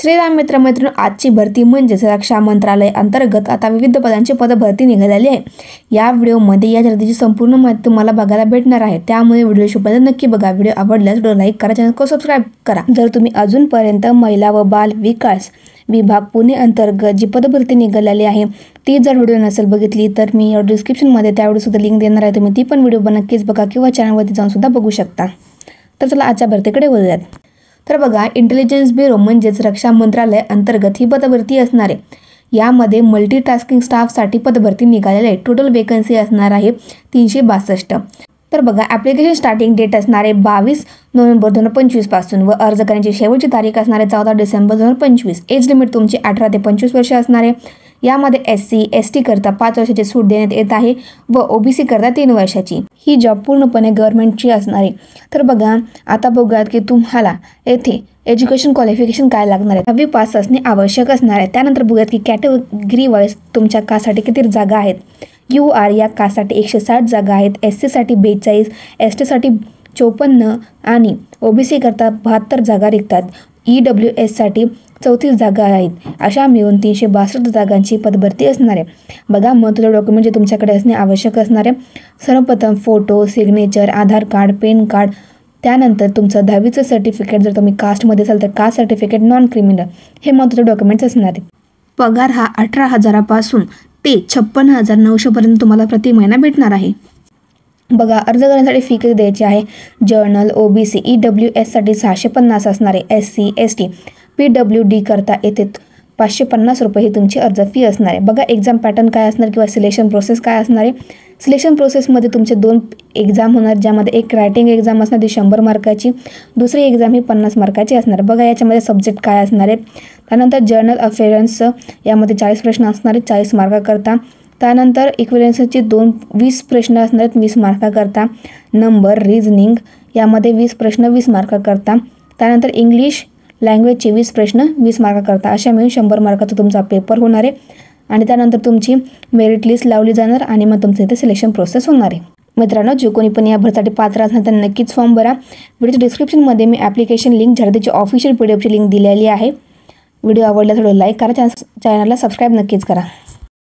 श्रीराम मित्र आजची भरती म्हणजेच रक्षा मंत्रालय अंतर्गत आता विविध पदांची पदभरती निघालेली आहे। या व्हिडिओमध्ये या भरतीची संपूर्ण माहिती तुम्हाला बघायला भेटणार आहे, त्यामुळे व्हिडिओ शेवटपर्यंत नक्की बघा। व्हिडिओ आवडल्यास व्हिडिओ लाईक करा, चॅनल को सबस्क्राइब करा। जर तुम्ही अजूनपर्यंत महिला व बाल विकास विभाग पुणे अंतर्गत जी पदभरती निघालेली आहे ती जर व्हिडिओ नसेल बघितली तर मी डिस्क्रिप्शनमध्ये त्या व्हिडिओसुद्धा लिंक देणार आहे, तुम्ही ती पण व्हिडिओ नक्कीच बघा किंवा चॅनलवरती जाऊन सुद्धा बघू शकता। तर चला आजच्या भरतीकडे वळूयात। तर बघा, इंटेलिजन्स ब्युरो म्हणजेच रक्षा मंत्रालय अंतर्गत ही पदभरती असणार आहे। यामध्ये मल्टीटास्किंग स्टाफसाठी पदभरती निघालेली आहे। टोटल वेकन्सी असणार आहे 362। तर बघा, ॲप्लिकेशन स्टार्टिंग डेट असणार आहे 22 नोव्हेंबर 2025 पासून व अर्ज करण्याची शेवटची तारीख असणार आहे 14 डिसेंबर 2025। एज लिमिट तुमची 18 ते 25 वर्ष असणार आहे। यामध्ये SC ST करता 5 वर्षाची सूट देण्यात येत आहे व OBC करता 3 वर्षाची। ही जॉब पूर्णपणे गव्हर्नमेंटची असणार आहे। तर बघा, आता बघूयात की तुम्हाला येथे एज्युकेशन क्वालिफिकेशन काय लागणार आहे। 10वी पास असणे आवश्यक असणार आहे। त्यानंतर बघूयात की कॅटेगरी वाईज तुमच्या कास्टसाठी किती जागा आहेत। UR या कास्टसाठी 160 जागा आहेत, SC साठी 42, ST साठी 54 आणि OBC करता 72 जागा रिक्त आहेत। EWS साठी 34 जागा आहेत। अशा मिळून 362 जागांची पदभरती असणार आहे। बघा, महत्त्वाचे डॉक्युमेंट जे तुमच्याकडे असणे आवश्यक असणार आहे। सर्वप्रथम फोटो, सिग्नेचर, आधार कार्ड, पॅन कार्ड, त्यानंतर तुमचं 10वीचं सर्टिफिकेट, जर तुम्ही कास्टमध्ये असाल तर कास्ट सर्टिफिकेट, नॉन क्रिमिनल, हे महत्त्वाचे डॉक्युमेंट्स असणार आहे। पगार हा 18,000 पासून ते 56,900 पर्यंत तुम्हाला प्रति महिना भेटणार आहे। बघा, अर्ज करण्यासाठी फी किती द्यायची आहे। जर्नल OBC EWS साठी 650 असणार आहे। SC ST PWD करता येथे 550 रुपये ही तुमची अर्ज फी असणार आहे। बघा, एक्झाम पॅटर्न काय असणार किंवा सिलेक्शन प्रोसेस काय असणार आहे। सिलेक्शन प्रोसेसमध्ये तुमचे 2 एक्झाम होणार, ज्यामध्ये एक रायटिंग एक्झाम असणार ती 100 मार्काची, दुसरी एक्झाम ही 50 मार्काची असणार। बघा, याच्यामध्ये सब्जेक्ट काय असणार आहे। त्यानंतर जर्नल अफेअरन्स यामध्ये 40 प्रश्न असणार आहेत 40 मार्काकरता। त्यानंतर इक्विव्हॅलेन्सचे 20 प्रश्न असणार आहेत 20 मार्काकरता। नंबर रिझनिंग यामध्ये 20 प्रश्न 20 मार्काकरता। त्यानंतर इंग्लिश लँग्वेजचे 20 प्रश्न 20 मार्काकरता। अशा मिळून 100 मार्काचा तुमचा पेपर होणार आहे आणि त्यानंतर तुमची मेरिट लिस्ट लावली जाणार आणि मग तुमचं इथे सिलेक्शन प्रोसेस होणार आहे। मित्रांनो, जो कोणी पण या भरतीसाठी पात्र असणार तर नक्कीच फॉर्म भरा। व्हिडिओच्या डिस्क्रिप्शनमध्ये मी ॲप्लिकेशन लिंक झरतीची ऑफिशियल PDF ची लिंक दिलेली आहे। व्हिडिओ आवडला तर लाईक करा, चॅनलला सबस्क्राईब नक्कीच करा।